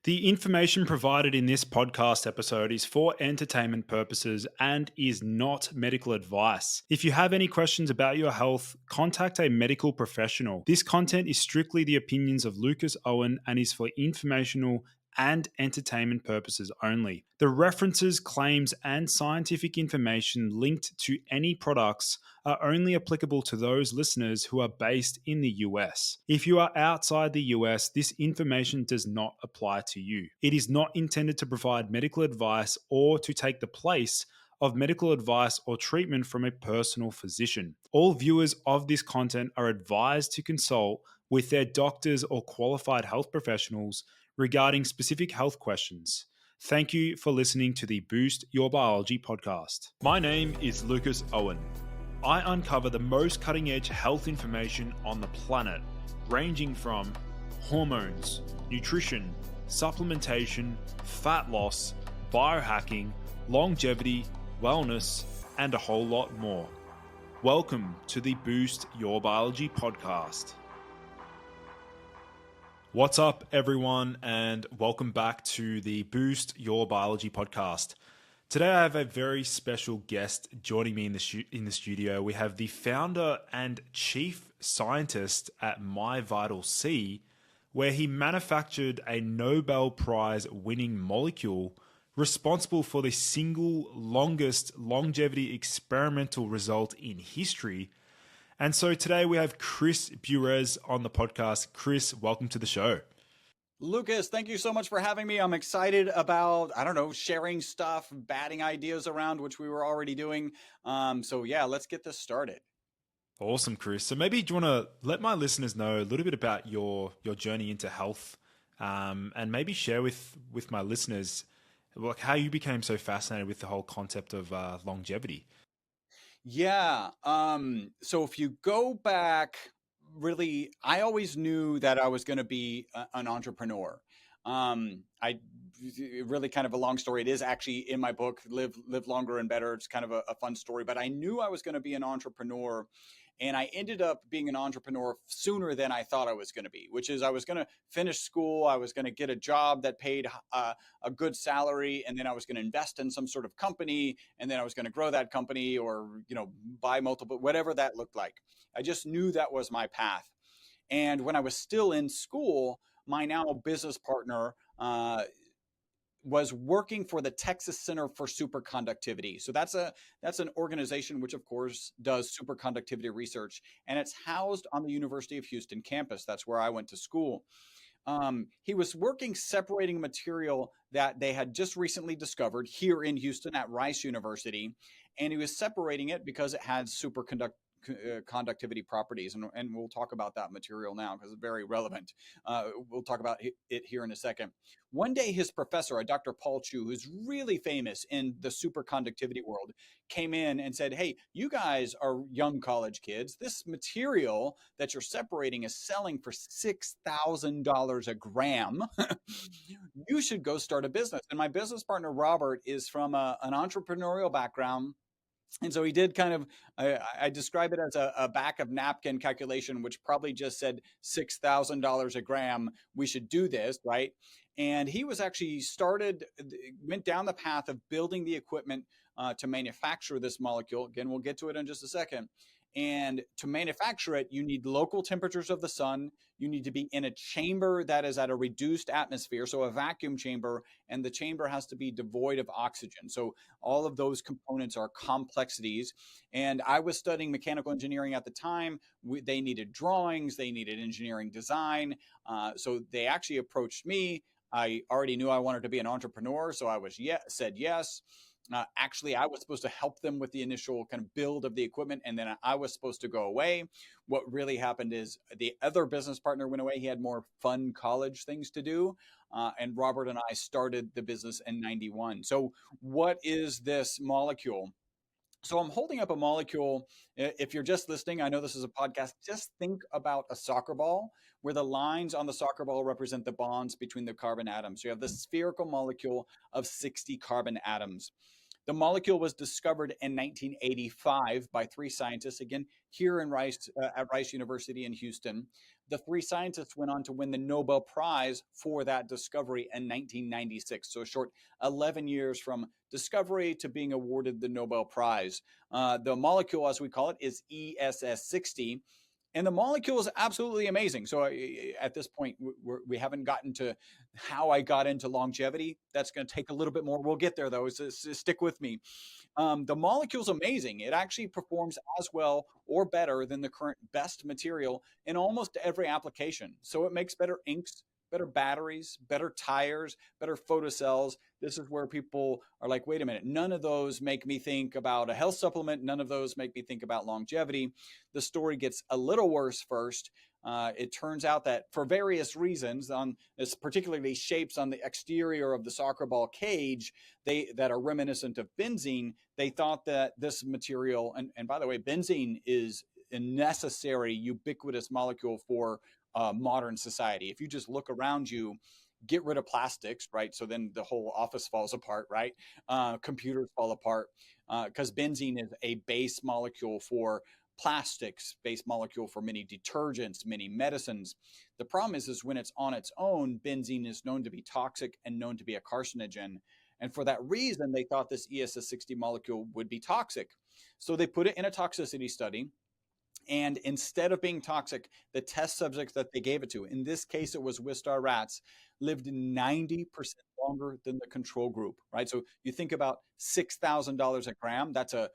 The information provided in this podcast episode is for entertainment purposes and is not medical advice. If you have any questions about your health, contact a medical professional. This content is strictly the opinions of Lucas Owen and is for informational and entertainment purposes only. The references, claims, and scientific information linked to any products are only applicable to those listeners who are based in the US. If you are outside the US, this information does not apply to you. It is not intended to provide medical advice or to take the place of medical advice or treatment from a personal physician. All viewers of this content are advised to consult with their doctors or qualified health professionals regarding specific health questions. Thank you for listening to the Boost Your Biology podcast. My name is Lucas Owen. I uncover the most cutting edge health information on the planet, ranging from hormones, nutrition, supplementation, fat loss, biohacking, longevity, wellness, and a whole lot more. Welcome to the Boost Your Biology podcast. What's up, everyone, and welcome back to the Boost Your Biology podcast. Today, I have a very special guest joining me in the studio. We have the founder and chief scientist at MyVitalC, where he manufactured a Nobel Prize winning molecule responsible for the single longest longevity experimental result in history. And so today we have Chris Burres on the podcast. Chris, welcome to the show. Lucas, thank you so much for having me. I'm excited about, sharing stuff, batting ideas around, which we were already doing. Let's get this started. Awesome, Chris. So maybe do you want to let my listeners know a little bit about your journey into health, and maybe share with my listeners like how you became so fascinated with the whole concept of longevity. Yeah. So if you go back, really, I always knew that I was going to be an entrepreneur. I really kind of a long story. It is actually in my book, Live Longer and Better. It's kind of a fun story, but I knew I was going to be an entrepreneur. And I ended up being an entrepreneur sooner than I thought I was going to be, which is I was going to finish school. I was going to get a job that paid a good salary. And then I was going to invest in some sort of company. And then I was going to grow that company or, buy multiple, whatever that looked like. I just knew that was my path. And when I was still in school, my now business partner was working for the Texas Center for Superconductivity. So that's an organization which, of course, does superconductivity research, and it's housed on the University of Houston campus. That's where I went to school. He was working separating material that they had just recently discovered here in Houston at Rice University, and he was separating it because it had conductivity properties, and we'll talk about that material now because it's very relevant. We'll talk about it here in a second. One day, his professor, a Dr. Paul Chu, who's really famous in the superconductivity world, came in and said, "Hey, you guys are young college kids. This material that you're separating is selling for $6,000 a gram. You should go start a business." And my business partner, Robert, is from an entrepreneurial background. And so he did kind of, I describe it as a back of napkin calculation, which probably just said $6,000 a gram. We should do this, right? And he was actually went down the path of building the equipment to manufacture this molecule. Again, we'll get to it in just a second. And to manufacture it, you need local temperatures of the sun. You need to be in a chamber that is at a reduced atmosphere, so a vacuum chamber, and the chamber has to be devoid of oxygen. So all of those components are complexities. And I was studying mechanical engineering at the time. They needed drawings. They needed engineering design. So they actually approached me. I already knew I wanted to be an entrepreneur, so I said yes. Actually, I was supposed to help them with the initial kind of build of the equipment, and then I was supposed to go away. What really happened is the other business partner went away. He had more fun college things to do, and Robert and I started the business in '91. So what is this molecule? So I'm holding up a molecule. If you're just listening, I know this is a podcast. Just think about a soccer ball where the lines on the soccer ball represent the bonds between the carbon atoms. You have the spherical molecule of 60 carbon atoms. The molecule was discovered in 1985 by three scientists, again, here in at Rice University in Houston. The three scientists went on to win the Nobel Prize for that discovery in 1996. So a short 11 years from discovery to being awarded the Nobel Prize. The molecule, as we call it, is ESS60. And the molecule is absolutely amazing. So at this point, we haven't gotten to how I got into longevity. That's going to take a little bit more. We'll get there, though. So stick with me. The molecule's amazing. It actually performs as well or better than the current best material in almost every application. So it makes better inks, better batteries, better tires, better photocells. This is where people are like, wait a minute, none of those make me think about a health supplement. None of those make me think about longevity. The story gets a little worse first. It turns out that for various reasons, on this particularly shapes on the exterior of the soccer ball cage, that are reminiscent of benzene, they thought that this material, and by the way, benzene is a necessary ubiquitous molecule for modern society. If you just look around you, get rid of plastics, right? So then the whole office falls apart, right? Computers fall apart because benzene is a base molecule for plastics, base molecule for many detergents, many medicines. The problem is when it's on its own, benzene is known to be toxic and known to be a carcinogen. And for that reason, they thought this ESS60 molecule would be toxic. So they put it in a toxicity study. And instead of being toxic, the test subjects that they gave it to, in this case, it was Wistar rats, lived 90% longer than the control group, right? So you think about $6,000 a gram, that's a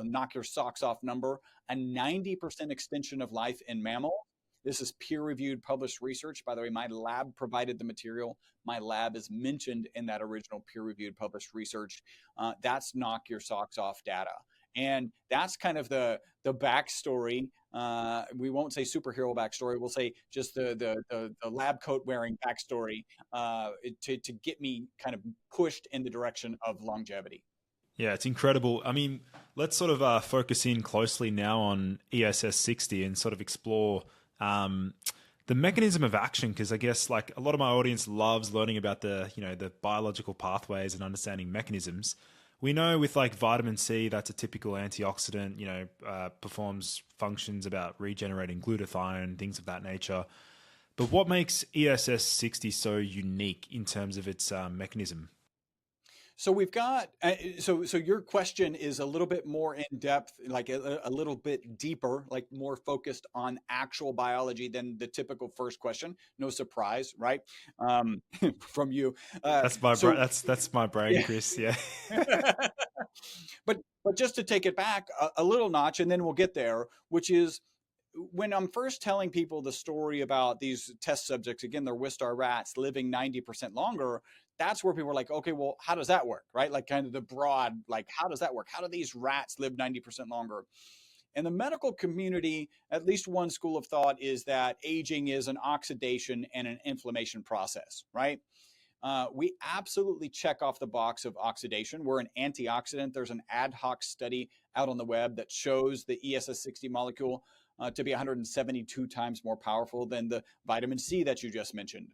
knock your socks off number, a 90% extension of life in mammal. This is peer-reviewed published research. By the way, my lab provided the material. My lab is mentioned in that original peer-reviewed published research. That's knock your socks off data. And that's kind of the backstory. We won't say superhero backstory. We'll say just the lab coat wearing backstory to get me kind of pushed in the direction of longevity. Yeah, it's incredible. I mean, let's sort of focus in closely now on ESS60 and sort of explore the mechanism of action, because I guess like a lot of my audience loves learning about the biological pathways and understanding mechanisms. We know with like vitamin C, that's a typical antioxidant, performs functions about regenerating glutathione, things of that nature. But what makes ESS60 so unique in terms of its mechanism? So we've got, so your question is a little bit more in depth, like a little bit deeper, like more focused on actual biology than the typical first question. No surprise, right? From you. That's my brain, yeah. Chris. Yeah. But just to take it back a little notch, and then we'll get there, which is when I'm first telling people the story about these test subjects, again, they're Wistar rats living 90% longer. That's where people are like, okay, well, how does that work? Right? Like kind of the broad, like, how does that work? How do these rats live 90% longer? In the medical community, at least one school of thought is that aging is an oxidation and an inflammation process, right? We absolutely check off the box of oxidation. We're an antioxidant. There's an ad hoc study out on the web that shows the ESS60 molecule to be 172 times more powerful than the vitamin C that you just mentioned.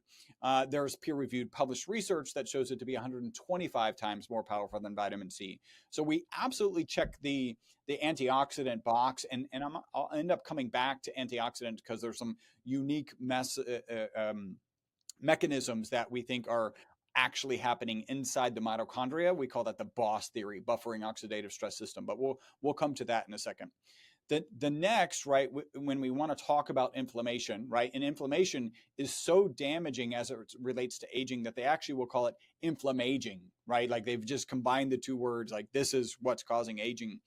There's peer-reviewed published research that shows it to be 125 times more powerful than vitamin C. So we absolutely check the antioxidant box, and I'll end up coming back to antioxidant because there's some unique mechanisms that we think are actually happening inside the mitochondria. We call that the BOSS theory, buffering oxidative stress system, but we'll come to that in a second. The next, right, when we want to talk about inflammation, right, and inflammation is so damaging as it relates to aging that they actually will call it inflammaging, right? Like they've just combined the two words, like this is what's causing aging.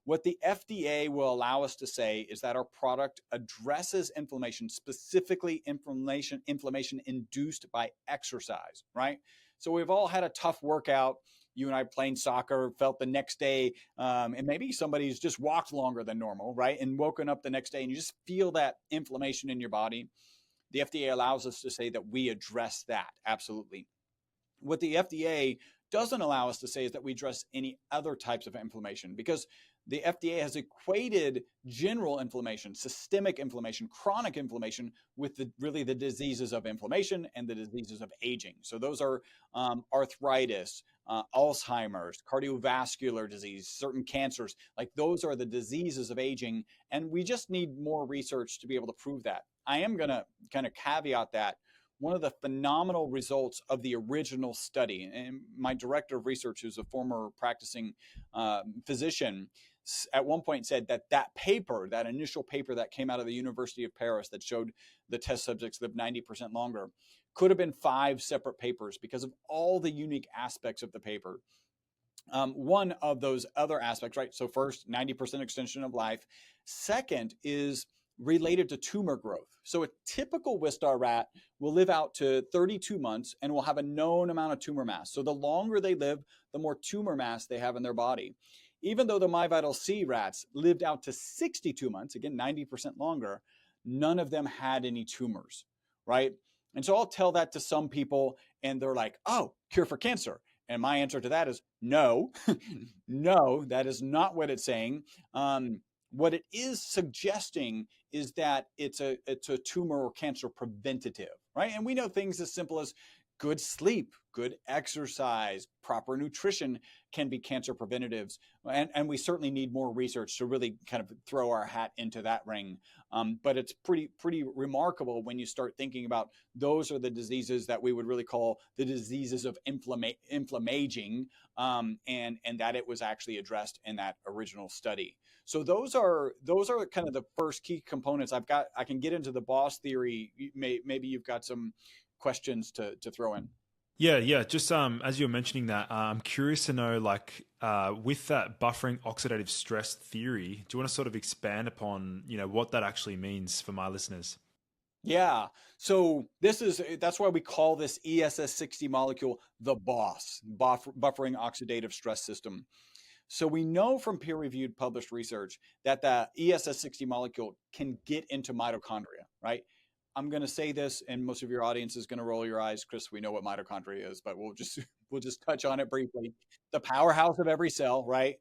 What the FDA will allow us to say is that our product addresses inflammation, specifically inflammation induced by exercise, right? So we've all had a tough workout. You and I playing soccer, felt the next day, and maybe somebody's just walked longer than normal, right? And woken up the next day and you just feel that inflammation in your body. The FDA allows us to say that we address that, absolutely. What the FDA doesn't allow us to say is that we address any other types of inflammation, because the FDA has equated general inflammation, systemic inflammation, chronic inflammation with really the diseases of inflammation and the diseases of aging. So those are arthritis, Alzheimer's, cardiovascular disease, certain cancers. Like those are the diseases of aging, and we just need more research to be able to prove that. I am going to kind of caveat that one of the phenomenal results of the original study, and my director of research, who's a former practicing physician, at one point said that that initial paper that came out of the University of Paris that showed the test subjects lived 90% longer, could have been 5 separate papers because of all the unique aspects of the paper. One of those other aspects, right? So first, 90% extension of life. Second is related to tumor growth. So a typical Wistar rat will live out to 32 months and will have a known amount of tumor mass. So the longer they live, the more tumor mass they have in their body. Even though the MyVital-C rats lived out to 62 months, again, 90% longer, none of them had any tumors, right? And so I'll tell that to some people and they're like, oh, cure for cancer. And my answer to that is no, no, that is not what it's saying. What it is suggesting is that it's a tumor or cancer preventative, right? And we know things as simple as good sleep, good exercise, proper nutrition can be cancer preventatives. And we certainly need more research to really kind of throw our hat into that ring. But it's pretty remarkable when you start thinking about those are the diseases that we would really call the diseases of inflammaging, and that it was actually addressed in that original study. So those are kind of the first key components. I can get into the boss theory. Maybe you've got some questions to throw in. Yeah. Just as you're mentioning that, I'm curious to know, like, with that buffering oxidative stress theory, do you want to sort of expand upon, what that actually means for my listeners? Yeah. So that's why we call this ESS60 molecule the buffering oxidative stress system. So we know from peer-reviewed published research that the ESS60 molecule can get into mitochondria, right? I'm going to say this, and most of your audience is going to roll your eyes, Chris. We know what mitochondria is, but we'll just touch on it briefly. The powerhouse of every cell, right?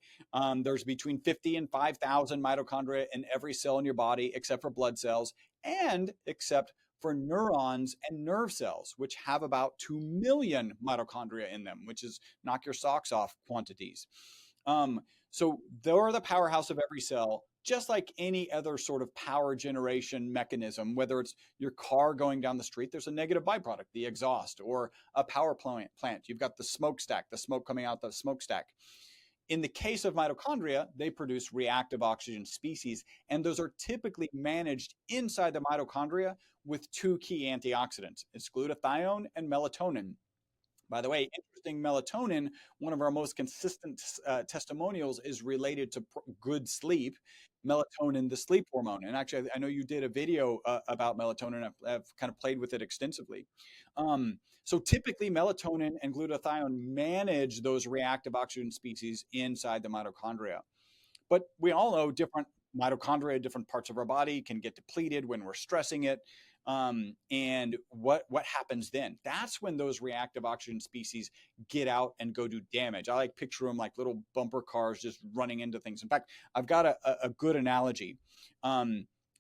There's between 50 and 5,000 mitochondria in every cell in your body, except for blood cells, and except for neurons and nerve cells, which have about 2 million mitochondria in them, which is knock your socks off quantities. So they're the powerhouse of every cell, just like any other sort of power generation mechanism, whether it's your car going down the street, there's a negative byproduct, the exhaust, or a power plant. You've got the smokestack, the smoke coming out the smokestack. In the case of mitochondria, they produce reactive oxygen species, and those are typically managed inside the mitochondria with 2 key antioxidants. It's glutathione and melatonin. By the way, interesting, melatonin, one of our most consistent testimonials, is related to good sleep. Melatonin, the sleep hormone. And actually, I know you did a video about melatonin. I've kind of played with it extensively. So typically, melatonin and glutathione manage those reactive oxygen species inside the mitochondria. But we all know different mitochondria, different parts of our body can get depleted when we're stressing it. And what happens then? That's when those reactive oxygen species get out and go do damage. I like picture them like little bumper cars just running into things. In fact, I've got a good analogy.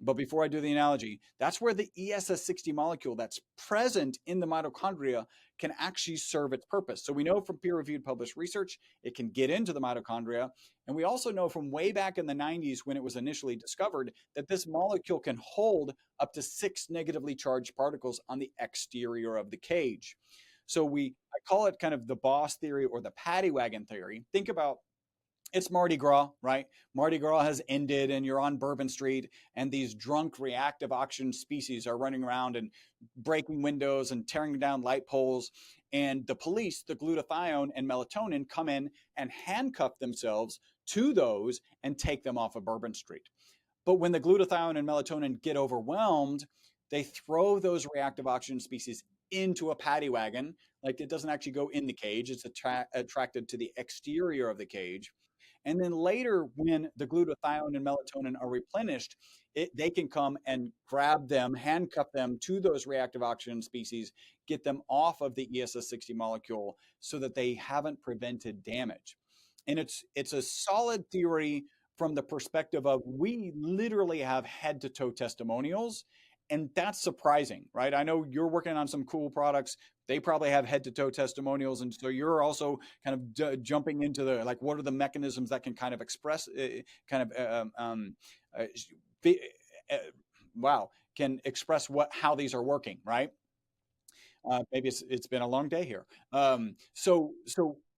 But before I do the analogy, that's where the ESS60 molecule that's present in the mitochondria can actually serve its purpose. So we know from peer-reviewed published research, it can get into the mitochondria. And we also know from way back in the 90s when it was initially discovered that this molecule can hold up to 6 negatively charged particles on the exterior of the cage. So I call it kind of the boss theory or the paddy wagon theory. Think about it's Mardi Gras, right? Mardi Gras has ended and you're on Bourbon Street and these drunk reactive oxygen species are running around and breaking windows and tearing down light poles. And the police, the glutathione and melatonin, come in and handcuff themselves to those and take them off of Bourbon Street. But when the glutathione and melatonin get overwhelmed, they throw those reactive oxygen species into a paddy wagon. Like it doesn't actually go in the cage. It's attracted to the exterior of the cage. And then later, when the glutathione and melatonin are replenished, they can come and grab them, handcuff them to those reactive oxygen species, get them off of the ESS60 molecule so that they haven't prevented damage. And it's a solid theory from the perspective of we literally have head to toe testimonials. And that's surprising, right? I know you're working on some cool products. They probably have head to toe testimonials. And so you're also kind of jumping into the, like, what are the mechanisms that can kind of express, kind of, uh, uh, wow, can express how these are working, right? Maybe it's been a long day here. So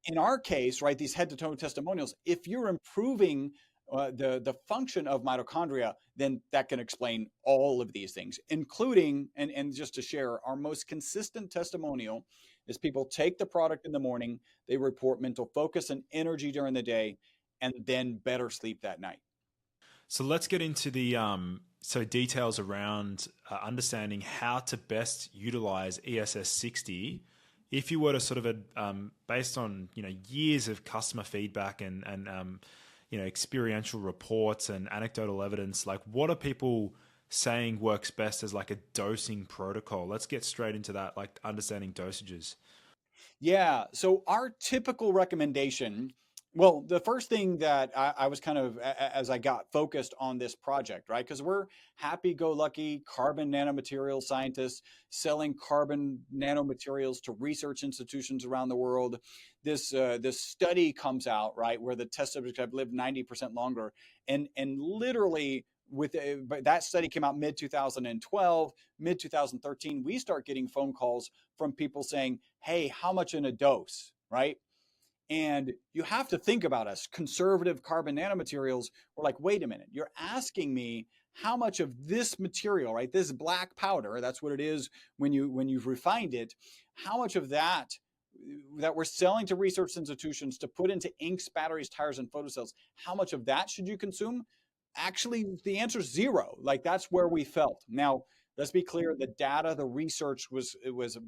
in our case, right, these head to toe testimonials, if you're improving the function of mitochondria, then that can explain all of these things, including, and just to share, our most consistent testimonial is people take the product in the morning, they report mental focus and energy during the day, and then better sleep that night. So let's get into the details around understanding how to best utilize ESS60. If you were to sort of based on years of customer feedback and experiential reports and anecdotal evidence, like what are people saying works best as like a dosing protocol? Let's get straight into that, like understanding dosages. Yeah. So our typical recommendation, well, the first thing that I was kind of, as I got focused on this project, right? Because we're happy-go-lucky carbon nanomaterial scientists selling carbon nanomaterials to research institutions around the world. This study comes out, right, where the test subjects have lived 90% longer, and literally but that study came out mid 2012, mid 2013. We start getting phone calls from people saying, hey, how much in a dose, right? And you have to think about us, conservative carbon nanomaterials. We're like, wait a minute, you're asking me how much of this material, right? This black powder, that's what it is when you've refined it, how much of that we're selling to research institutions to put into inks, batteries, tires, and photocells, how much of that should you consume? Actually, the answer is zero. Like, that's where we felt. Now, let's be clear, the data, the research was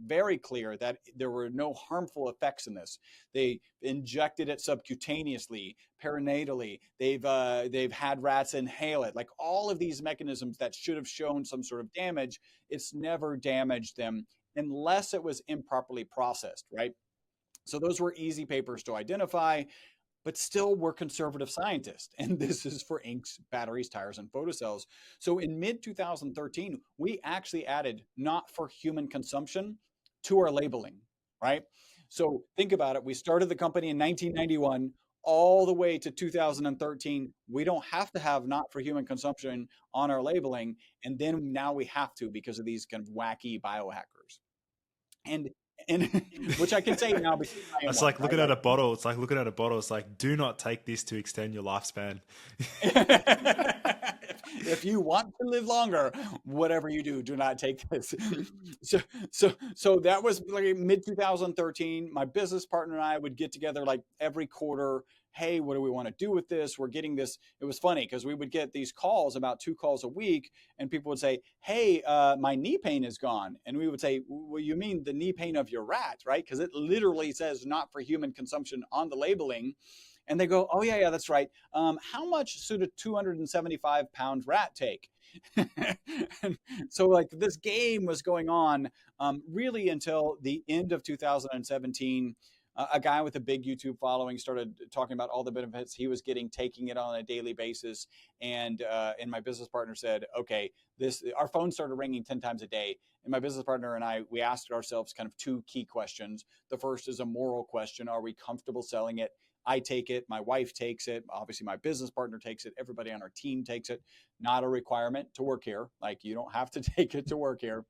very clear that there were no harmful effects in this. They injected it subcutaneously, perinatally. They've had rats inhale it. Like, all of these mechanisms that should have shown some sort of damage, it's never damaged them unless it was improperly processed, right? So those were easy papers to identify, but still we're conservative scientists. And this is for inks, batteries, tires, and photocells. So in mid 2013, we actually added not for human consumption to our labeling, right? So think about it. We started the company in 1991 all the way to 2013. We don't have to have not for human consumption on our labeling. And then now we have to because of these kind of wacky biohackers. And and which I can say now because I am It's one, like right? looking at Like, a bottle. It's like looking at a bottle. It's like, do not take this to extend your lifespan. if you want to live longer, whatever you do, do not take this. so, so that was like mid 2013. My business partner and I would get together like every quarter. Hey, what do we want to do with this? We're getting this. It was funny because we would get these calls, about 2 calls a week, and people would say, hey, my knee pain is gone. And we would say, well, you mean the knee pain of your rat, right? Because it literally says not for human consumption on the labeling. And they go, oh, yeah, that's right. How much should a 275-pound rat take? And so, like, this game was going on really until the end of 2017. A guy with a big YouTube following started talking about all the benefits he was getting, taking it on a daily basis. And my business partner said, okay, our phone started ringing 10 times a day. And my business partner and I, we asked ourselves kind of two key questions. The first is a moral question. Are we comfortable selling it? I take it, my wife takes it, obviously my business partner takes it, everybody on our team takes it. Not a requirement to work here. Like, you don't have to take it to work here.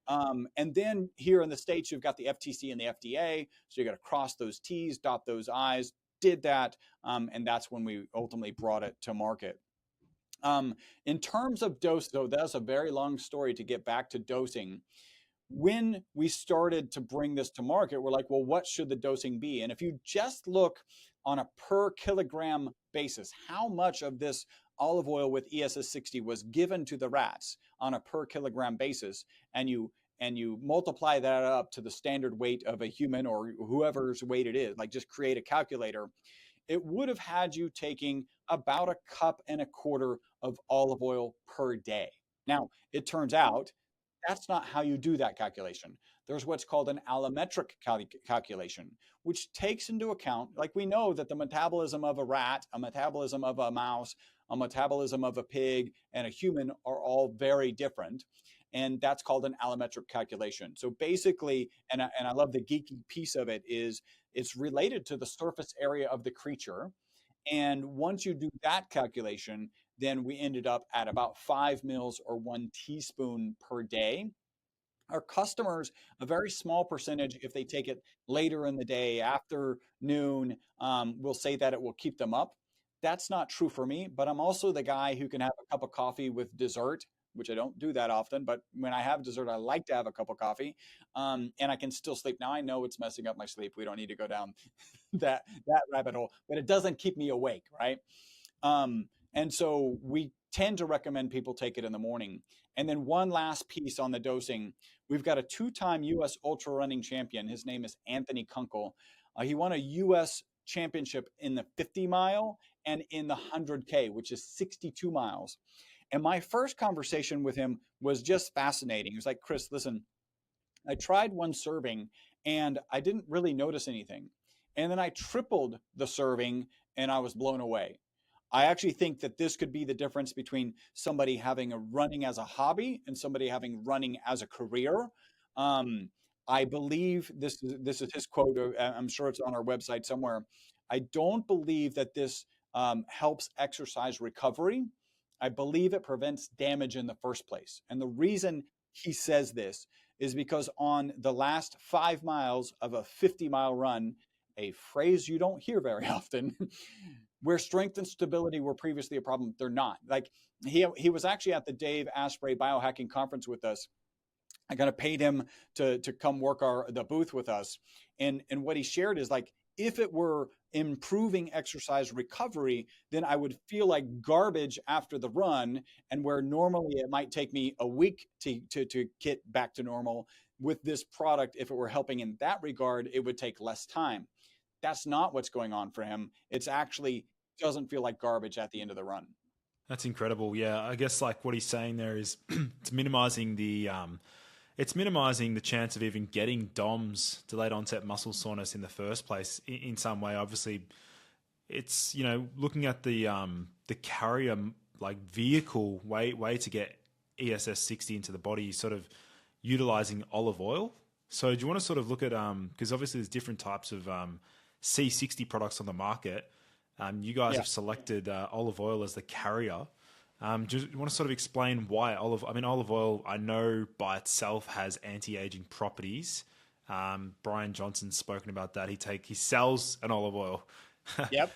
And then here in the States, you've got the FTC and the FDA. So you got to cross those T's, dot those I's, did that. And that's when we ultimately brought it to market. In terms of dose, though, that's a very long story to get back to dosing. When we started to bring this to market, we're like, well, what should the dosing be? And if you just look on a per kilogram basis, how much of this olive oil with ESS60 was given to the rats on a per kilogram basis, and you multiply that up to the standard weight of a human or whoever's weight it is, like just create a calculator, it would have had you taking about 1.25 cups of olive oil per day. Now, it turns out that's not how you do that calculation. there's what's called an allometric calculation, which takes into account, like we know that the metabolism of a rat, a metabolism of a mouse, a metabolism of a pig, and a human are all very different. And that's called an allometric calculation. So basically, and I love the geeky piece of it, is it's related to the surface area of the creature. And once you do that calculation, then we ended up at about 5 mils or 1 teaspoon per day. Our customers, a very small percentage, if they take it later in the day, after noon, will say that it will keep them up. That's not true for me, but I'm also the guy who can have a cup of coffee with dessert, which I don't do that often. But when I have dessert, I like to have a cup of coffee, and I can still sleep. Now I know it's messing up my sleep. We don't need to go down that rabbit hole, but it doesn't keep me awake, right? And so we tend to recommend people take it in the morning. And then one last piece on the dosing. We've got a 2-time U.S. ultra running champion. His name is Anthony Kunkel. He won a U.S. championship in the 50 mile and in the 100K, which is 62 miles. And my first conversation with him was just fascinating. He was like, Chris, listen, I tried one serving and I didn't really notice anything. And then I tripled the serving and I was blown away. I actually think that this could be the difference between somebody having a running as a hobby and somebody having running as a career. I believe this is his quote. I'm sure it's on our website somewhere. I don't believe that this helps exercise recovery. I believe it prevents damage in the first place. And the reason he says this is because on the last 5 miles of a 50-mile run, a phrase you don't hear very often, where strength and stability were previously a problem, they're not. Like he was actually at the Dave Asprey biohacking conference with us. I kind of paid him to come work the booth with us. And what he shared is like, if it were improving exercise recovery, then I would feel like garbage after the run. And where normally it might take me a week to get back to normal, with this product, if it were helping in that regard, it would take less time. That's not what's going on for him. It's actually doesn't feel like garbage at the end of the run. That's incredible. Yeah, I guess like what he's saying there is it's minimizing the chance of even getting DOMS, delayed onset muscle soreness, in the first place in some way. Obviously, it's, you know, looking at the carrier like vehicle way to get ESS60 into the body, sort of utilizing olive oil. So do you want to sort of look at because obviously there's different types of C60 products on the market. You guys have selected olive oil as the carrier. Do you want to sort of explain why olive oil, I know by itself has anti-aging properties. Brian Johnson's spoken about that. He sells an olive oil. Yep.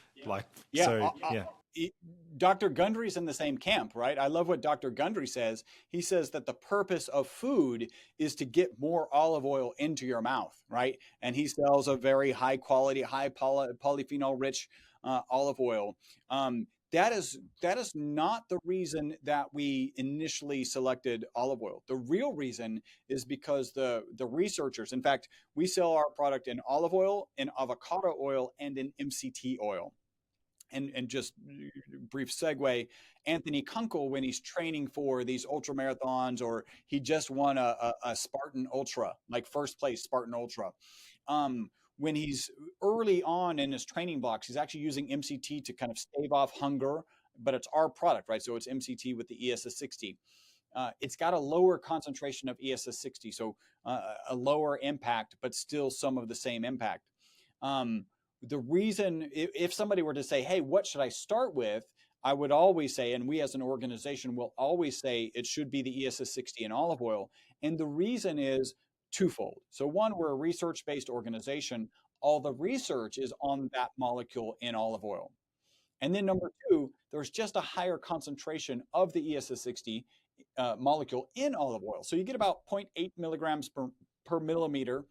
Dr. Gundry's in the same camp, right? I love what Dr. Gundry says. He says that the purpose of food is to get more olive oil into your mouth, right? And he sells a very high quality, high polyphenol rich olive oil. That is not the reason that we initially selected olive oil. The real reason is because the researchers, in fact, we sell our product in olive oil, in avocado oil, and in MCT oil. And just brief segue, Anthony Kunkel, when he's training for these ultra marathons, or he just won a Spartan Ultra, like first place Spartan Ultra, when he's early on in his training blocks, he's actually using MCT to kind of stave off hunger, but it's our product, right? So it's MCT with the ESS60. It's got a lower concentration of ESS60, so a lower impact, but still some of the same impact. The reason, if somebody were to say, hey, what should I start with? I would always say, and we as an organization will always say, it should be the ESS60 and olive oil. And the reason is twofold. So one, we're a research-based organization. All the research is on that molecule in olive oil. And then number two, there's just a higher concentration of the ESS60 molecule in olive oil. So you get about 0.8 milligrams per milliliter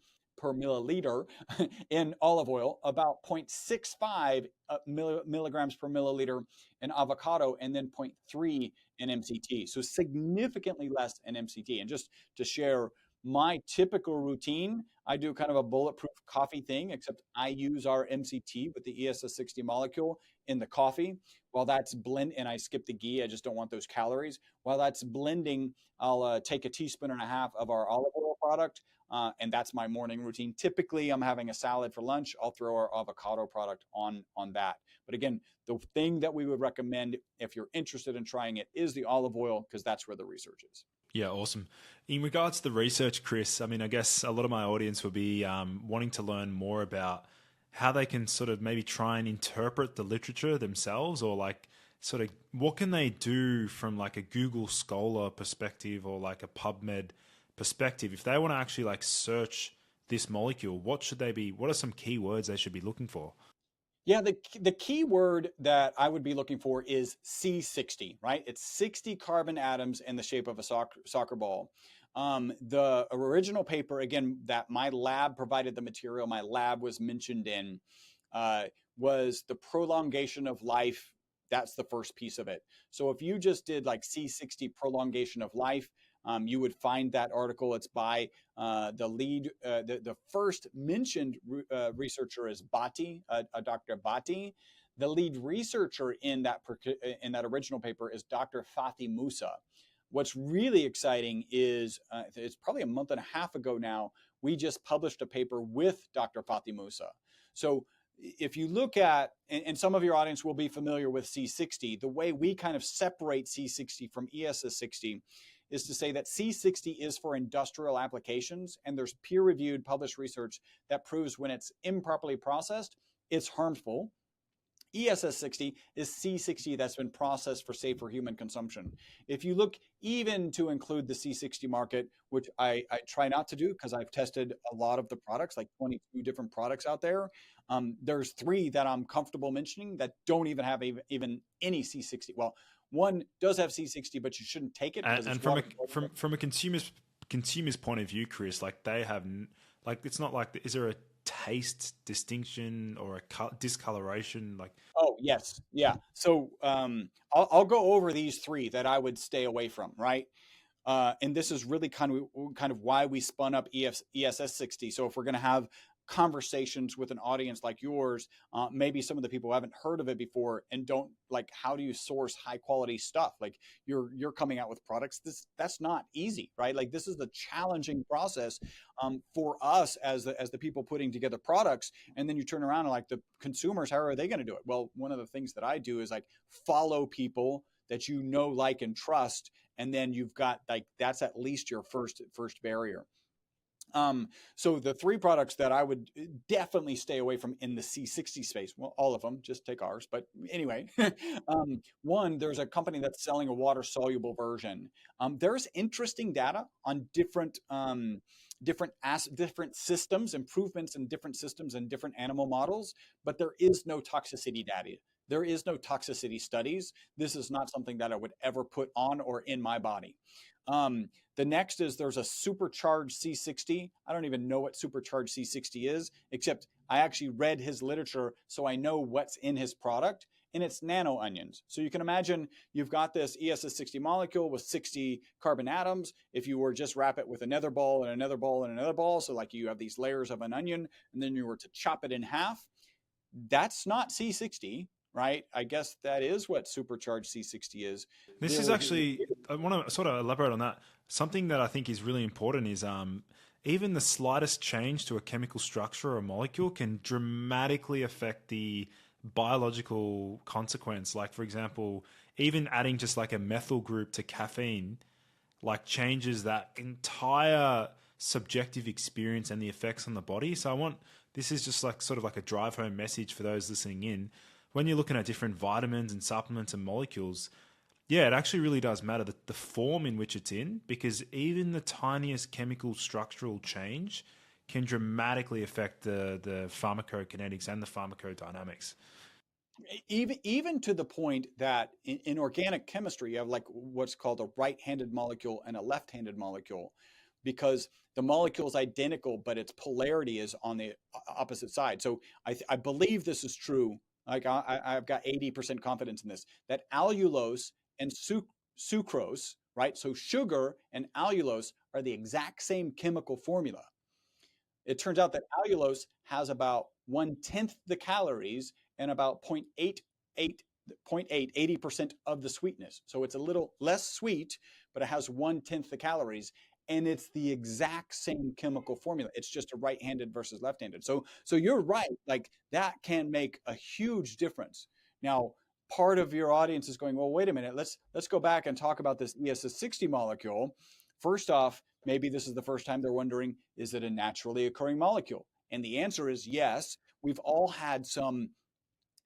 in olive oil, about 0.65 milligrams per milliliter in avocado, and then 0.3 in MCT. So significantly less in MCT. And just to share my typical routine, I do kind of a bulletproof coffee thing, except I use our MCT with the ESS60 molecule in the coffee. While that's and I skip the ghee, I just don't want those calories. While that's blending, I'll take a teaspoon and a half of our olive oil product. and that's my morning routine. Typically, I'm having a salad for lunch. I'll throw our avocado product on that. But again, the thing that we would recommend if you're interested in trying it is the olive oil, because that's where the research is. Yeah, awesome. In regards to the research, Chris, I mean, I guess a lot of my audience will be wanting to learn more about how they can sort of maybe try and interpret the literature themselves, or like sort of what can they do from like a Google Scholar perspective or like a PubMed perspective if they want to actually like search this molecule. What should they be? What are some keywords they should be looking for? Yeah, the key word that I would be looking for is C60, right? It's 60 carbon atoms in the shape of a soccer ball. The original paper, again, that my lab provided the material, my lab was mentioned in, uh, was the prolongation of life. That's the first piece of it. So if you just did like C60 prolongation of life, you would find that article. It's by the lead, the first mentioned researcher is Bhatti, Dr. Bhatti. The lead researcher in that original paper is Dr. Fathi Musa. What's really exciting is it's probably a month and a half ago now, we just published a paper with Dr. Fathi Musa. So if you look at, and some of your audience will be familiar with C60, the way we kind of separate C60 from ESS60 is to say that C60 is for industrial applications, and there's peer-reviewed published research that proves when it's improperly processed, it's harmful. ESS60 is C60 that's been processed for safer human consumption. If you look even to include the C60 market, which I try not to do because I've tested a lot of the products, like 22 different products out there, there's 3 that I'm comfortable mentioning that don't even have even any C60. Well, one does have C60, but you shouldn't take it because And from a consumer's point of view, Chris, like they have like it's not like is there a taste distinction or a discoloration like? Oh, yes. Yeah. So I'll go over these 3 that I would stay away from, right? And this is really kind of why we spun up ESS60. So if we're going to have conversations with an audience like yours, maybe some of the people who haven't heard of it before and don't like, how do you source high quality stuff? Like you're coming out with products. That's not easy, right? Like this is the challenging process for us as the people putting together products. And then you turn around and like the consumers, how are they going to do it? Well, one of the things that I do is like follow people that you know, like, and trust, and then you've got like that's at least your first barrier. So the 3 products that I would definitely stay away from in the C60 space, well, all of them, just take ours. But anyway, one, there's a company that's selling a water soluble version. There's interesting data on different systems, improvements in different systems and different animal models, but there is no toxicity data. There is no toxicity studies. This is not something that I would ever put on or in my body. The next is there's a supercharged C60. I don't even know what supercharged C60 is, except I actually read his literature, so I know what's in his product, and it's nano onions. So you can imagine you've got this ESS60 molecule with 60 carbon atoms. If you were just wrap it with another ball and another ball and another ball, so like you have these layers of an onion, and then you were to chop it in half, that's not C60. Right? I guess that is what supercharged C60 is. This is actually, I want to sort of elaborate on that. Something that I think is really important is even the slightest change to a chemical structure or a molecule can dramatically affect the biological consequence. Like, for example, even adding just like a methyl group to caffeine, like changes that entire subjective experience and the effects on the body. So this is just like sort of like a drive home message for those listening in. When you're looking at different vitamins and supplements and molecules, yeah, it actually really does matter the form in which it's in, because even the tiniest chemical structural change can dramatically affect the pharmacokinetics and the pharmacodynamics. Even to the point that in organic chemistry, you have like what's called a right-handed molecule and a left-handed molecule, because the molecule is identical, but its polarity is on the opposite side. So I believe this is true. Like I've got 80% confidence in this, that allulose and sucrose, right? So sugar and allulose are the exact same chemical formula. It turns out that allulose has about 1/10 the calories and about 80% of the sweetness. So it's a little less sweet, but it has 1/10 the calories. and it's the exact same chemical formula. It's just a right-handed versus left-handed. So you're right. Like that can make a huge difference. Now, part of your audience is going, well, wait a minute. Let's go back and talk about this ESS60 molecule. First off, maybe this is the first time they're wondering, is it a naturally occurring molecule? And the answer is yes. We've all had some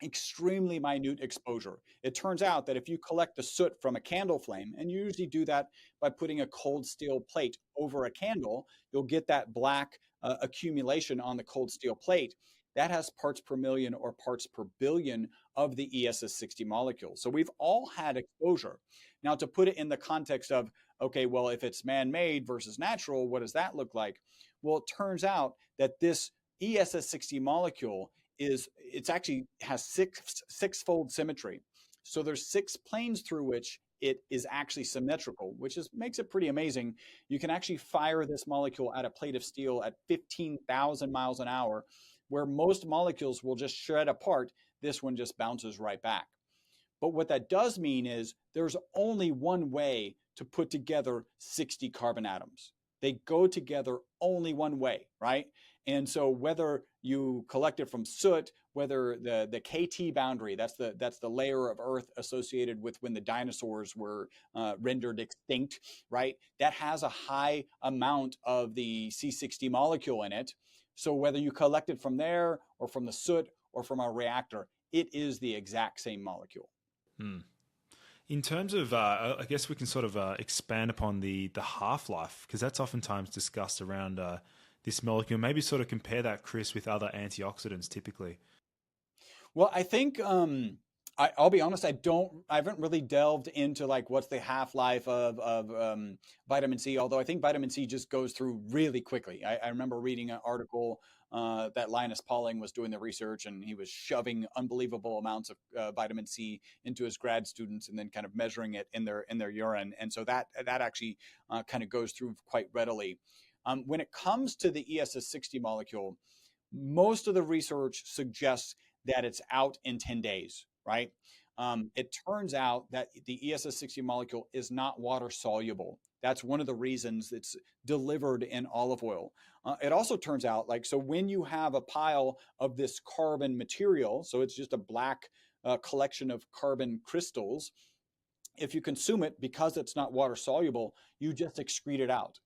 extremely minute exposure. It turns out that if you collect the soot from a candle flame, and you usually do that by putting a cold steel plate over a candle, you'll get that black accumulation on the cold steel plate. That has parts per million or parts per billion of the ESS60 molecules. So we've all had exposure. Now, to put it in the context of, okay, well, if it's man-made versus natural, what does that look like? Well, it turns out that this ESS60 molecule it's actually has six-fold symmetry. So there's 6 planes through which it is actually symmetrical, which makes it pretty amazing. You can actually fire this molecule at a plate of steel at 15,000 miles an hour, where most molecules will just shred apart. This one just bounces right back. But what that does mean is there's only one way to put together 60 carbon atoms. They go together only one way, right? And so whether you collect it from soot, whether the KT boundary, that's the layer of Earth associated with when the dinosaurs were rendered extinct, right? That has a high amount of the C60 molecule in it. So whether you collect it from there or from the soot or from our reactor, it is the exact same molecule. Hmm. In terms of, I guess we can sort of expand upon the half-life, because that's oftentimes discussed around this molecule. Maybe sort of compare that, Chris, with other antioxidants typically. Well, I think I'll be honest. I haven't really delved into like what's the half-life of vitamin C. Although I think vitamin C just goes through really quickly. I remember reading an article that Linus Pauling was doing the research, and he was shoving unbelievable amounts of vitamin C into his grad students, and then kind of measuring it in their urine. And so that actually kind of goes through quite readily. When it comes to the ESS60 molecule, most of the research suggests that it's out in 10 days, right? It turns out that the ESS60 molecule is not water soluble. That's one of the reasons it's delivered in olive oil. It also turns out, so when you have a pile of this carbon material, so it's just a black collection of carbon crystals, if you consume it, because it's not water soluble, you just excrete it out.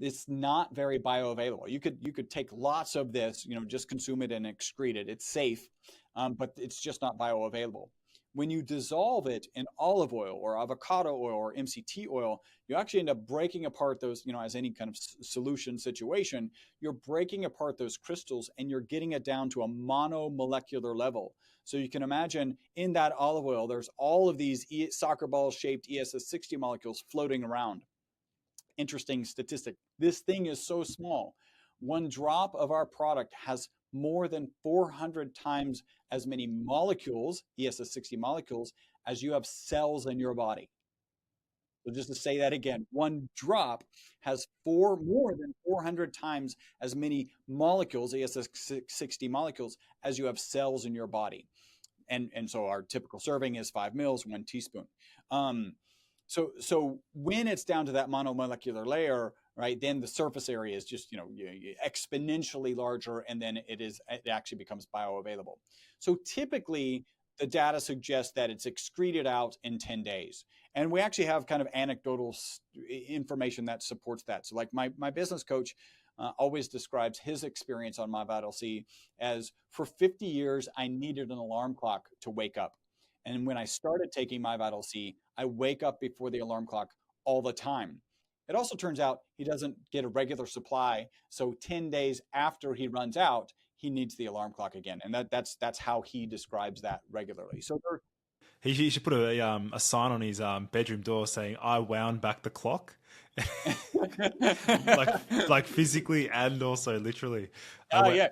It's not very bioavailable. You could take lots of this, just consume it and excrete it. It's safe, but it's just not bioavailable. When you dissolve it in olive oil or avocado oil or MCT oil, you actually end up breaking apart those, as any kind of solution situation, you're breaking apart those crystals and you're getting it down to a monomolecular level. So you can imagine in that olive oil, there's all of these soccer ball shaped ESS60 molecules floating around. Interesting statistic. This thing is so small. One drop of our product has more than 400 times as many molecules, ESS60 molecules, as you have cells in your body. So just to say that again, one drop has more than 400 times as many molecules, ESS60 molecules, as you have cells in your body. And so our typical serving is 5 mils, 1 teaspoon. So when it's down to that monomolecular layer, right, then the surface area is just, exponentially larger, and then it actually becomes bioavailable. So typically the data suggests that it's excreted out in 10 days. And we actually have kind of anecdotal information that supports that. So like my business coach always describes his experience on MyVitalC as, for 50 years, I needed an alarm clock to wake up. And when I started taking MyVitalC, I wake up before the alarm clock all the time. It also turns out he doesn't get a regular supply. So 10 days after he runs out, he needs the alarm clock again. And that's how he describes that regularly. So he should put a sign on his bedroom door saying, "I wound back the clock." like physically and also literally. Yeah.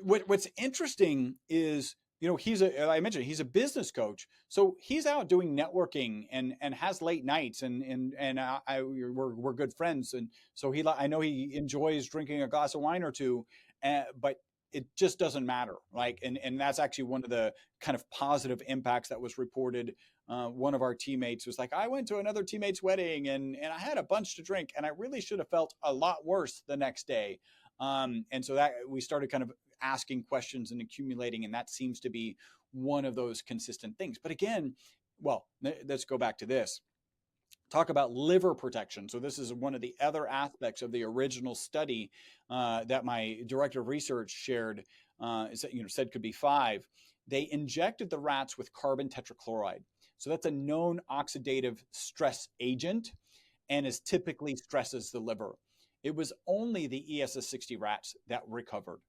What's interesting is, I mentioned he's a business coach, so he's out doing networking and has late nights, and we're good friends, and so I know he enjoys drinking a glass of wine or two, but it just doesn't matter. And that's actually one of the kind of positive impacts that was reported one of our teammates was like, I went to another teammate's wedding and I had a bunch to drink and I really should have felt a lot worse the next day. And so that we started kind of asking questions and accumulating, and that seems to be one of those consistent things. But again, well, let's go back to this. Talk about liver protection. So this is one of the other aspects of the original study that my director of research shared. Said could be 5. They injected the rats with carbon tetrachloride. So that's a known oxidative stress agent and is typically stresses the liver. It was only the ESS60 rats that recovered.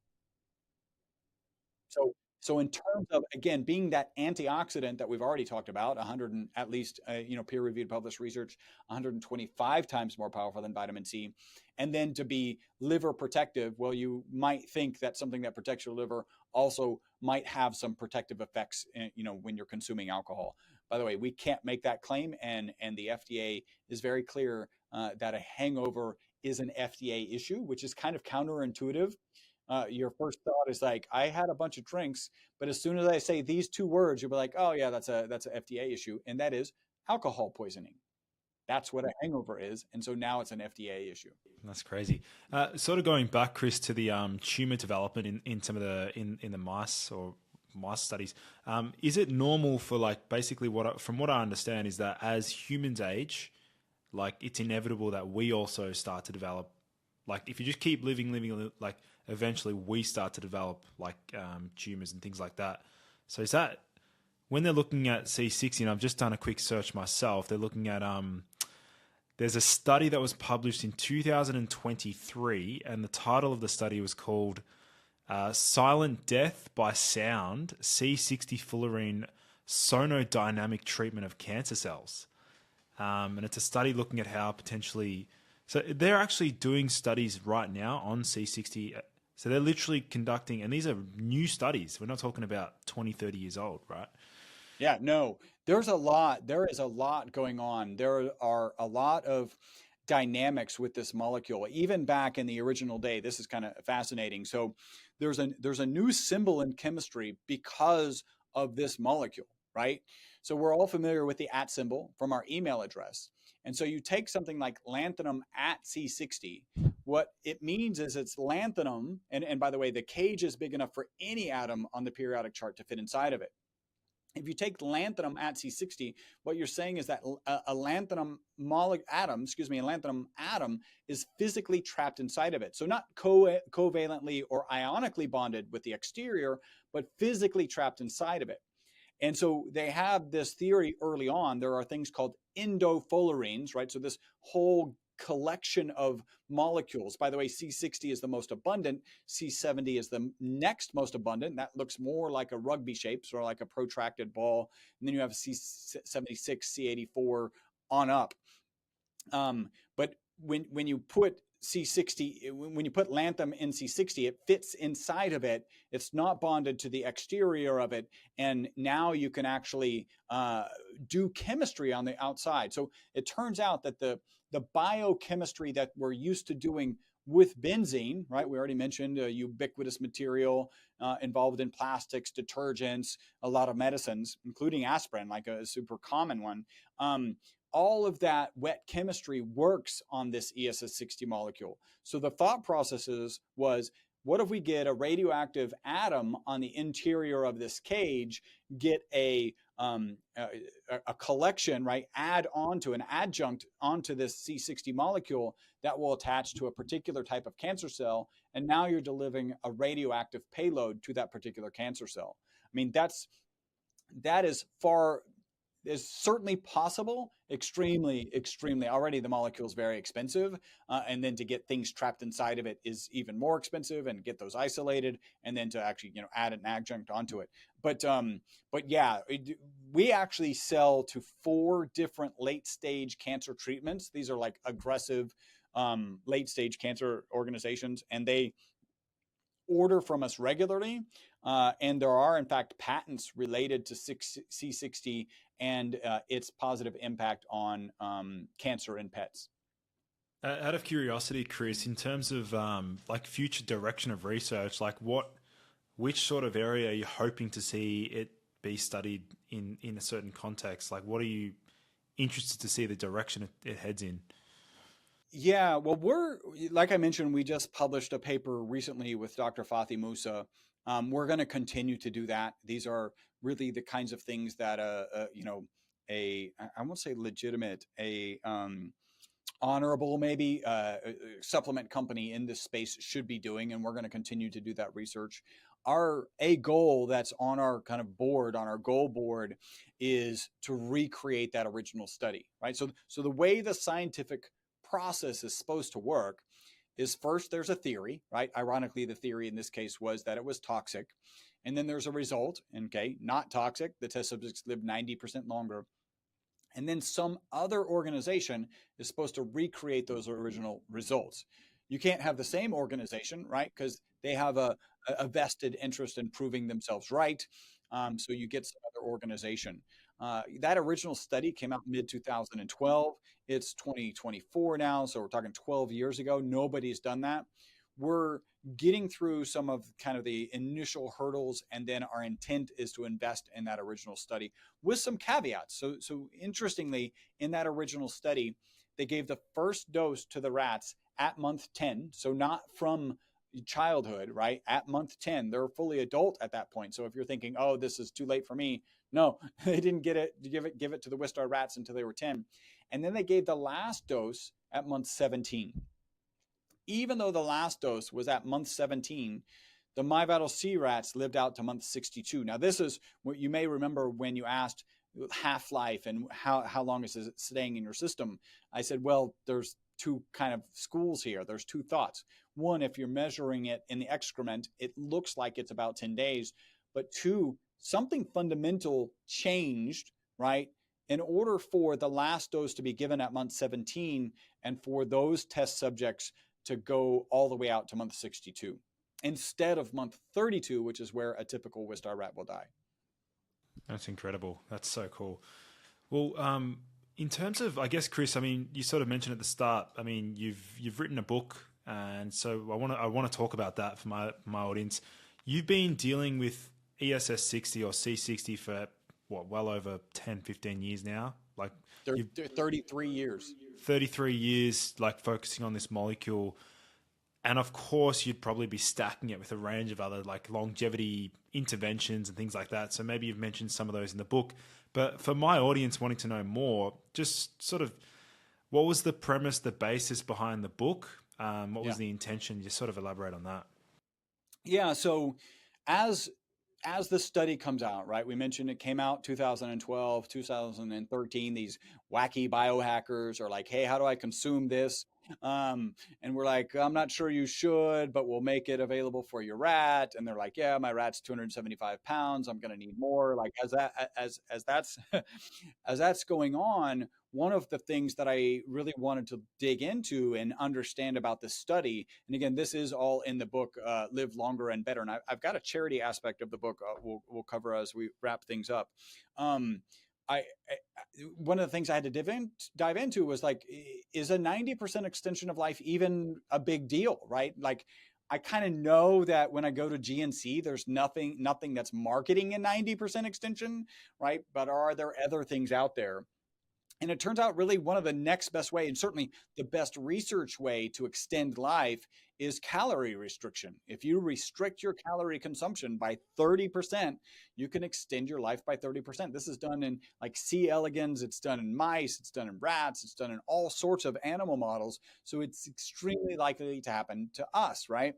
So in terms of, again, being that antioxidant that we've already talked about, 100 and at least, peer-reviewed published research, 125 times more powerful than vitamin C, and then to be liver protective, well, you might think that something that protects your liver also might have some protective effects, when you're consuming alcohol. By the way, we can't make that claim, and the FDA is very clear that a hangover is an FDA issue, which is kind of counterintuitive. Your first thought is like, I had a bunch of drinks, but as soon as I say these 2 words, you'll be like, oh yeah, that's an FDA issue, and that is alcohol poisoning. That's what a hangover is, and so now it's an FDA issue. That's crazy. Sort of going back, Chris, to the tumor development in some of the in the mice or mice studies. Is it normal for, like, basically from what I understand is that as humans age, like, it's inevitable that we also start to develop, like, if you just keep living, like, eventually we start to develop, like, tumors and things like that. So is that when they're looking at C60, and I've just done a quick search myself, they're looking at there's a study that was published in 2023, and the title of the study was called Silent Death by Sound, C60 Fullerene Sonodynamic Treatment of Cancer Cells. And it's a study looking at how potentially... So they're actually doing studies right now on C60. So they're literally conducting, and these are new studies. We're not talking about 20, 30 years old, right? Yeah, no, there is a lot going on. There are a lot of dynamics with this molecule, even back in the original day. This is kind of fascinating. So there's a new symbol in chemistry because of this molecule, right? So we're all familiar with the @ symbol from our email address. And so you take something like lanthanum at C60, what it means is it's lanthanum, and by the way, the cage is big enough for any atom on the periodic chart to fit inside of it. If you take lanthanum at C60, what you're saying is that a lanthanum atom is physically trapped inside of it. So not covalently or ionically bonded with the exterior, but physically trapped inside of it. And so they have this theory early on. There are things called endofullerenes, right? So this whole collection of molecules. By the way, C60 is the most abundant. C70 is the next most abundant. That looks more like a rugby shape, sort of like a protracted ball. And then you have C76, C84 on up. But when you put C60, when you put lanthanum in C60, it fits inside of it. It's not bonded to the exterior of it. And now you can actually do chemistry on the outside. So it turns out that the biochemistry that we're used to doing with benzene, right? We already mentioned a ubiquitous material involved in plastics, detergents, a lot of medicines, including aspirin, like a super common one. All of that wet chemistry works on this ESS60 molecule. So the thought processes was, what if we get a radioactive atom on the interior of this cage, get a collection, right? Add onto an adjunct onto this C60 molecule that will attach to a particular type of cancer cell. And now you're delivering a radioactive payload to that particular cancer cell. I mean, that is certainly possible. Extremely already the molecule is very expensive, and then to get things trapped inside of it is even more expensive, and get those isolated, and then to actually add an adjunct onto it. But yeah, we actually sell to 4 different late stage cancer treatments. These are like aggressive late stage cancer organizations, and they order from us regularly. And there are, in fact, patents related to C60 and its positive impact on cancer in pets. Out of curiosity, Chris, in terms of like future direction of research, like which sort of area are you hoping to see it be studied in a certain context? Like, what are you interested to see the direction it heads in? Yeah, well, like I mentioned, we just published a paper recently with Dr. Fathi Musa. We're going to continue to do that. These are really the kinds of things that, I won't say legitimate, honorable maybe supplement company in this space should be doing, and we're going to continue to do that research. A goal that's on our kind of board, on our goal board, is to recreate that original study, right? So the way the scientific process is supposed to work is, first there's a theory, right? Ironically, the theory in this case was that it was toxic, and then there's a result. Okay, not toxic. The test subjects lived 90% longer. And then some other organization is supposed to recreate those original results. You can't have the same organization, right? Because they have a vested interest in proving themselves right. So you get some other organization. That original study came out mid 2012. It's 2024 now, so we're talking 12 years ago. Nobody's done that. We're getting through some of kind of the initial hurdles, and then our intent is to invest in that original study with some caveats. So interestingly, in that original study, they gave the first dose to the rats at month 10, so not from childhood, right? At month 10, they're fully adult at that point. So if you're thinking, oh, this is too late for me, no, they didn't give it to the Wistar rats until they were 10. And then they gave the last dose at month 17. Even though the last dose was at month 17, the MyVital C rats lived out to month 62. Now, this is what you may remember when you asked half-life and how long is it staying in your system. I said, well, there's two kind of schools here. There's two thoughts. One, if you're measuring it in the excrement, it looks like it's about 10 days. But two, something fundamental changed, right? In order for the last dose to be given at month 17 and for those test subjects to go all the way out to month 62 instead of month 32, which is where a typical Wistar rat will die. That's incredible. That's so cool. Well, in terms of, I guess, Chris, I mean, you sort of mentioned at the start, I mean, you've written a book, and so I want to talk about that for my audience. You've been dealing with ESS60 or C60 for what, well over 10, 15 years now? Like 33 years. 33 years, like focusing on this molecule. And of course, you'd probably be stacking it with a range of other like longevity interventions and things like that. So maybe you've mentioned some of those in the book. But for my audience wanting to know more, just sort of what was the premise, the basis behind the book? What was the intention? Just sort of elaborate on that. Yeah. So as the study comes out, right, we mentioned it came out 2012, 2013, these wacky biohackers are like, hey, how do I consume this? And we're like, I'm not sure you should, but we'll make it available for your rat. And they're like, yeah, my rat's 275 pounds. I'm going to need more. Like as that's, as that's going on, one of the things that I really wanted to dig into and understand about this study, and again, this is all in the book, Live Longer and Better. And I've got a charity aspect of the book we'll cover as we wrap things up. One of the things I had to dive into was like, is a 90% extension of life even a big deal, right? Like, I kind of know that when I go to GNC, there's nothing that's marketing a 90% extension, right? But are there other things out there? And it turns out really one of the next best way, and certainly the best research way to extend life, is calorie restriction. If you restrict your calorie consumption by 30%, you can extend your life by 30%. This is done in like C. elegans, it's done in mice, it's done in rats, it's done in all sorts of animal models. So it's extremely likely to happen to us, right?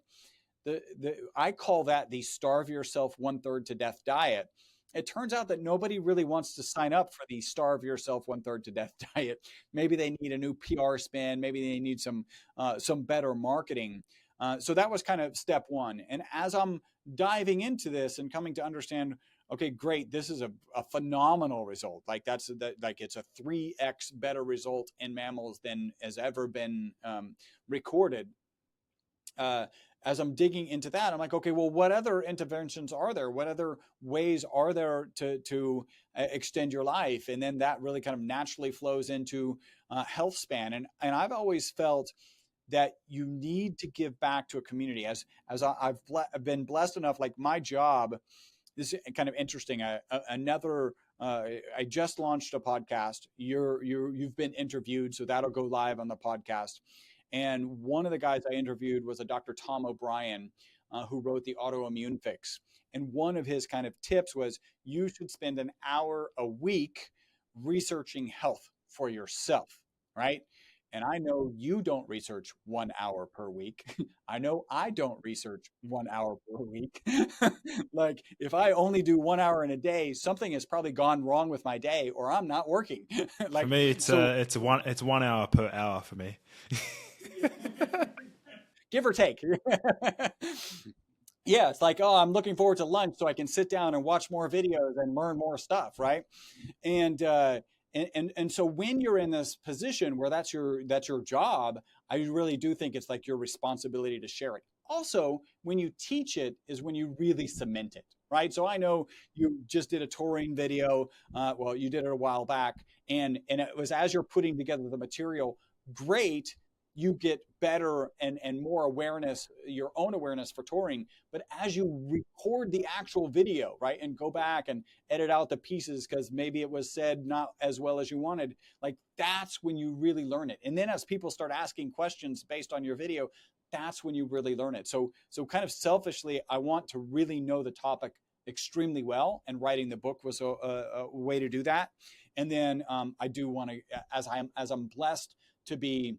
I call that the starve yourself 1/3 to death diet. It turns out that nobody really wants to sign up for the starve yourself 1/3 to death diet. Maybe they need a new PR spin. Maybe they need some better marketing. So that was kind of step one. And as I'm diving into this and coming to understand, okay, great, this is a phenomenal result. Like it's a 3x better result in mammals than has ever been recorded. As I'm digging into that, I'm like, okay, well, what other interventions are there? What other ways are there to extend your life? And then that really kind of naturally flows into health span. And I've always felt that you need to give back to a community. As I've been blessed enough, like my job, this is kind of interesting. Another, I just launched a podcast. You've been interviewed, so that'll go live on the podcast. And one of the guys I interviewed was a Dr. Tom O'Brien, who wrote the Autoimmune Fix. And one of his kind of tips was you should spend an hour a week researching health for yourself, right? And I know you don't research 1 hour per week. I know I don't research 1 hour per week. Like if I only do 1 hour in a day, something has probably gone wrong with my day, or I'm not working. Like for me, it's 1 hour per hour for me. Give or take. Yeah, it's like, oh, I'm looking forward to lunch so I can sit down and watch more videos and learn more stuff, right? And so when you're in this position where that's your job, I really do think it's like your responsibility to share it. Also, when you teach it is when you really cement it, right? So I know you just did a taurine video. Well, you did it a while back, and it was as you're putting together the material, great. You get better and more awareness, your own awareness for taurine. But as you record the actual video, right, and go back and edit out the pieces because maybe it was said not as well as you wanted, like that's when you really learn it. And then as people start asking questions based on your video, that's when you really learn it. So kind of selfishly, I want to really know the topic extremely well, and writing the book was a way to do that. And then I do want to, as I'm blessed to be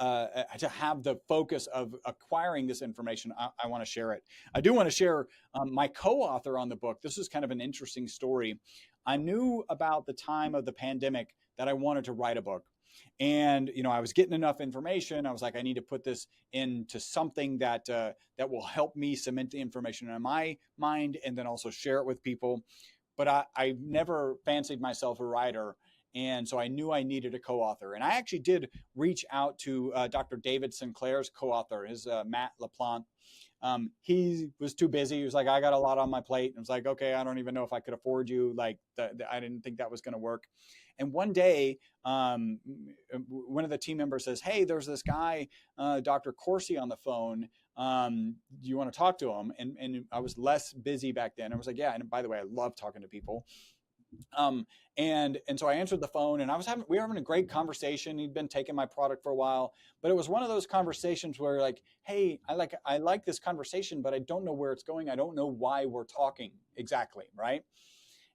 to have the focus of acquiring this information, I want to share it. I do want to share my co-author on the book. This is kind of an interesting story. I knew about the time of the pandemic that I wanted to write a book. And, I was getting enough information. I was like, I need to put this into something that will help me cement the information in my mind and then also share it with people. But I never fancied myself a writer. And so I knew I needed a co-author. And I actually did reach out to Dr. David Sinclair's co-author, his Matt LaPlante. He was too busy. He was like, I got a lot on my plate. And I was like, okay, I don't even know if I could afford you. Like, I didn't think that was going to work. And one day, one of the team members says, hey, there's this guy, Dr. Corsi, on the phone. Do you want to talk to him? And I was less busy back then. I was like, yeah. And by the way, I love talking to people. And so I answered the phone, and we were having a great conversation. He'd been taking my product for a while, but it was one of those conversations where like, hey, I like this conversation, but I don't know where it's going. I don't know why we're talking exactly. Right.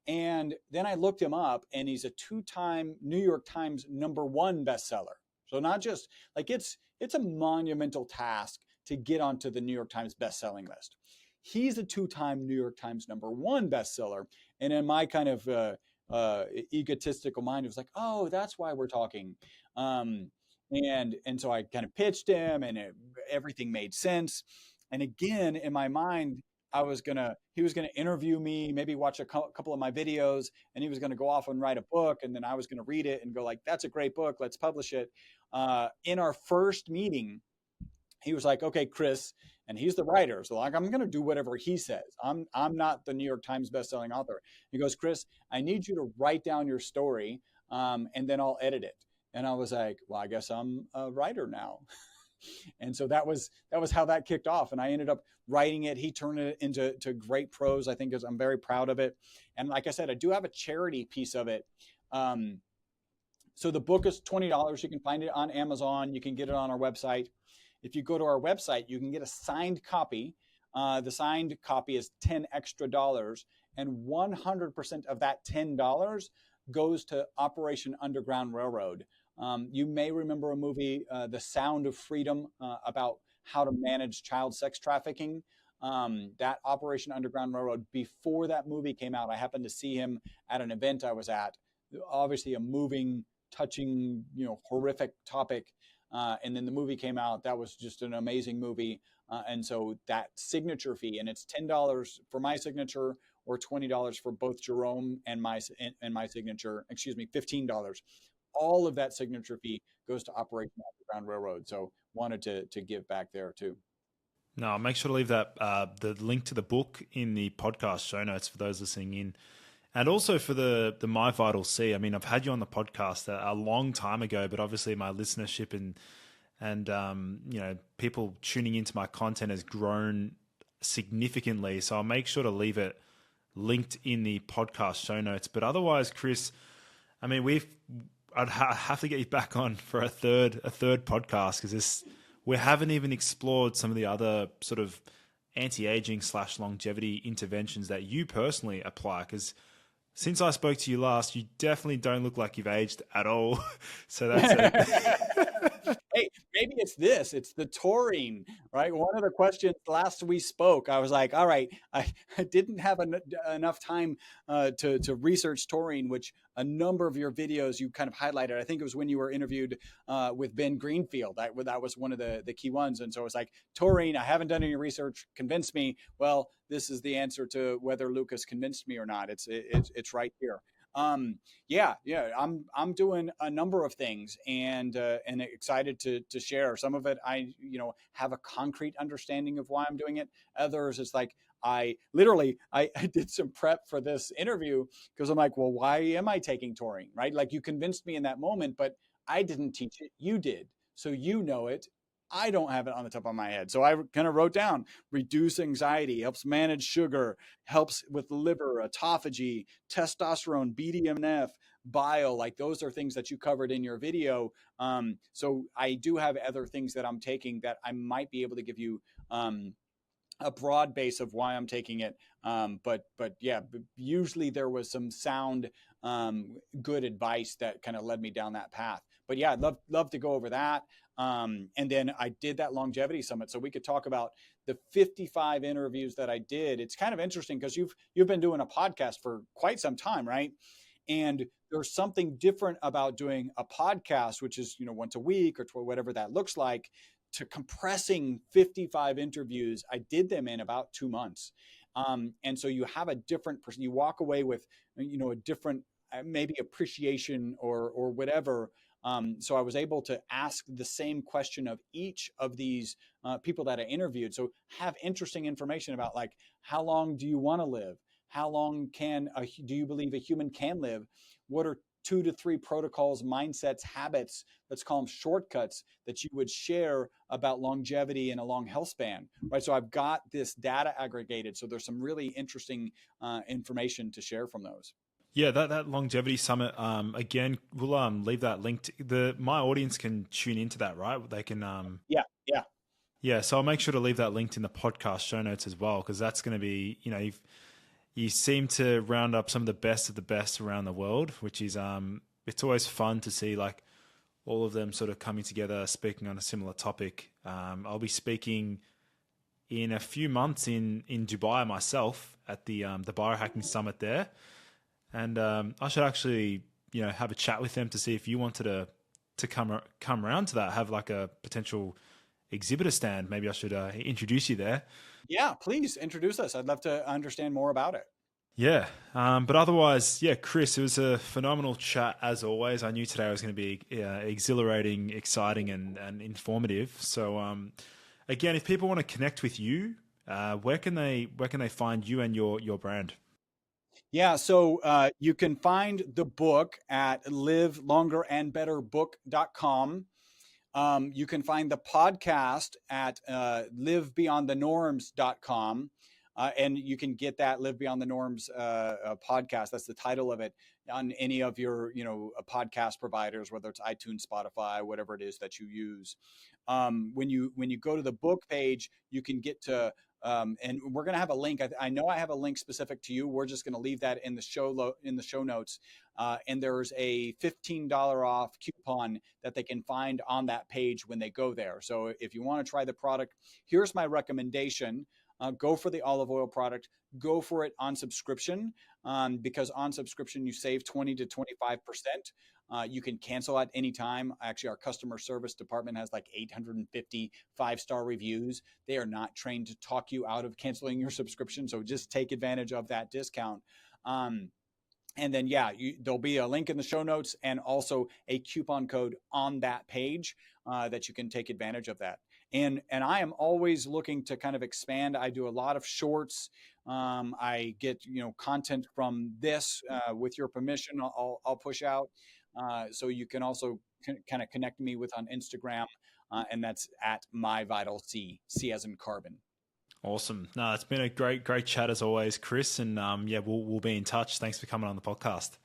And then I looked him up, and he's a 2-time New York Times #1 bestseller. So not just like it's a monumental task to get onto the New York Times bestselling list. He's a 2-time New York Times #1 bestseller. And in my kind of egotistical mind, it was like, oh, that's why we're talking. And so I kind of pitched him, and everything made sense. And again, in my mind, he was gonna interview me, maybe watch a couple of my videos, and he was gonna go off and write a book, and then I was gonna read it and go like, that's a great book, let's publish it. In our first meeting, he was like, okay, Chris, and he's the writer, so like I'm going to do whatever he says. I'm not the New York Times bestselling author. He goes, Chris, I need you to write down your story, and then I'll edit it. And I was like, well, I guess I'm a writer now. And so that was how that kicked off. And I ended up writing it. He turned it into great prose. I think I'm very proud of it. And like I said, I do have a charity piece of it. So the book is $20. You can find it on Amazon. You can get it on our website. If you go to our website, you can get a signed copy. The signed copy is $10 extra, and 100% of that $10 goes to Operation Underground Railroad. You may remember a movie, The Sound of Freedom, about how to manage child sex trafficking. That Operation Underground Railroad, before that movie came out, I happened to see him at an event I was at. Obviously a moving, touching, horrific topic. And then the movie came out. That was just an amazing movie. And so that signature fee, and it's $10 for my signature or $20 for both Jerome and my signature, $15. All of that signature fee goes to Operation Underground Railroad. So wanted to give back there too. No, I'll make sure to leave that the link to the book in the podcast show notes for those listening in. And also for the My Vital C. I mean, I've had you on the podcast a long time ago, but obviously my listenership and people tuning into my content has grown significantly. So I'll make sure to leave it linked in the podcast show notes. But otherwise, Chris, I mean, I'd have to get you back on for a third podcast, because we haven't even explored some of the other sort of anti-aging / longevity interventions that you personally apply. Because since I spoke to you last, you definitely don't look like you've aged at all. So that's it. Hey, maybe it's the taurine, right? One of the questions last we spoke, I was like, all right, I didn't have enough time to research taurine, which a number of your videos you kind of highlighted. I think it was when you were interviewed with Ben Greenfield. That was one of the key ones. And so it's like, taurine, I haven't done any research, convince me. Well, this is the answer to whether Lucas convinced me or not. It's right here. Yeah, I'm doing a number of things, and excited to share. Some of it I have a concrete understanding of why I'm doing it. Others, it's like I did some prep for this interview, because I'm like, well, why am I taking taurine, right? Like, you convinced me in that moment, but I didn't teach it, you did, so you know it. I don't have it on the top of my head. So I kind of wrote down: reduce anxiety, helps manage sugar, helps with liver, autophagy, testosterone, BDNF, bile. Like, those are things that you covered in your video. So I do have other things that I'm taking that I might be able to give you a broad base of why I'm taking it. But yeah, usually there was some sound, good advice that kind of led me down that path. But yeah, I'd love to go over that. And then I did that longevity summit, so we could talk about the 55 interviews that I did. It's kind of interesting because you've been doing a podcast for quite some time, right? And there's something different about doing a podcast, which is, once a week or whatever that looks like, to compressing 55 interviews. I did them in about 2 months. And so you have a different person, you walk away with, a different, maybe appreciation or whatever. So I was able to ask the same question of each of these people that I interviewed. So have interesting information about, like, how long do you want to live? How long do you believe a human can live? What are 2 to 3 protocols, mindsets, habits, let's call them shortcuts, that you would share about longevity and a long health span, right? So I've got this data aggregated. So there's some really interesting information to share from those. Yeah, that longevity summit. Again, we'll leave that link. My audience can tune into that, right? They can. Yeah. So I'll make sure to leave that linked in the podcast show notes as well, because that's going to be, you seem to round up some of the best around the world, which is it's always fun to see, like, all of them sort of coming together, speaking on a similar topic. I'll be speaking in a few months in Dubai myself at the biohacking summit there. And I should actually, have a chat with them to see if you wanted to come around to that, have like a potential exhibitor stand. Maybe I should introduce you there. Yeah, please introduce us. I'd love to understand more about it. Yeah. But otherwise, yeah, Chris, it was a phenomenal chat as always. I knew today was going to be exhilarating, exciting, and informative. So again, if people want to connect with you, where can they find you and your brand? Yeah, so you can find the book at livelongerandbetterbook.com. You can find the podcast at livebeyondthenorms.com. And you can get that Live Beyond the Norms podcast. That's the title of it, on any of your podcast providers, whether it's iTunes, Spotify, whatever it is that you use. When you go to the book page, you can get to and we're going to have a link. I know I have a link specific to you. We're just going to leave that in the show notes. And there's a $15 off coupon that they can find on that page when they go there. So if you want to try the product, here's my recommendation. Go for the olive oil product. Go for it on subscription, because on subscription you save 20 to 25%. You can cancel at any time. Actually, our customer service department has like 850 5-star reviews. They are not trained to talk you out of canceling your subscription. So just take advantage of that discount. And then, there'll be a link in the show notes and also a coupon code on that page that you can take advantage of that. And I am always looking to kind of expand. I do a lot of shorts. I get content from this with your permission. I'll push out. So you can also kind of connect me with on Instagram, and that's at myvitalc, C as in carbon. Awesome. No, it's been a great chat as always, Chris. And yeah, we'll be in touch. Thanks for coming on the podcast.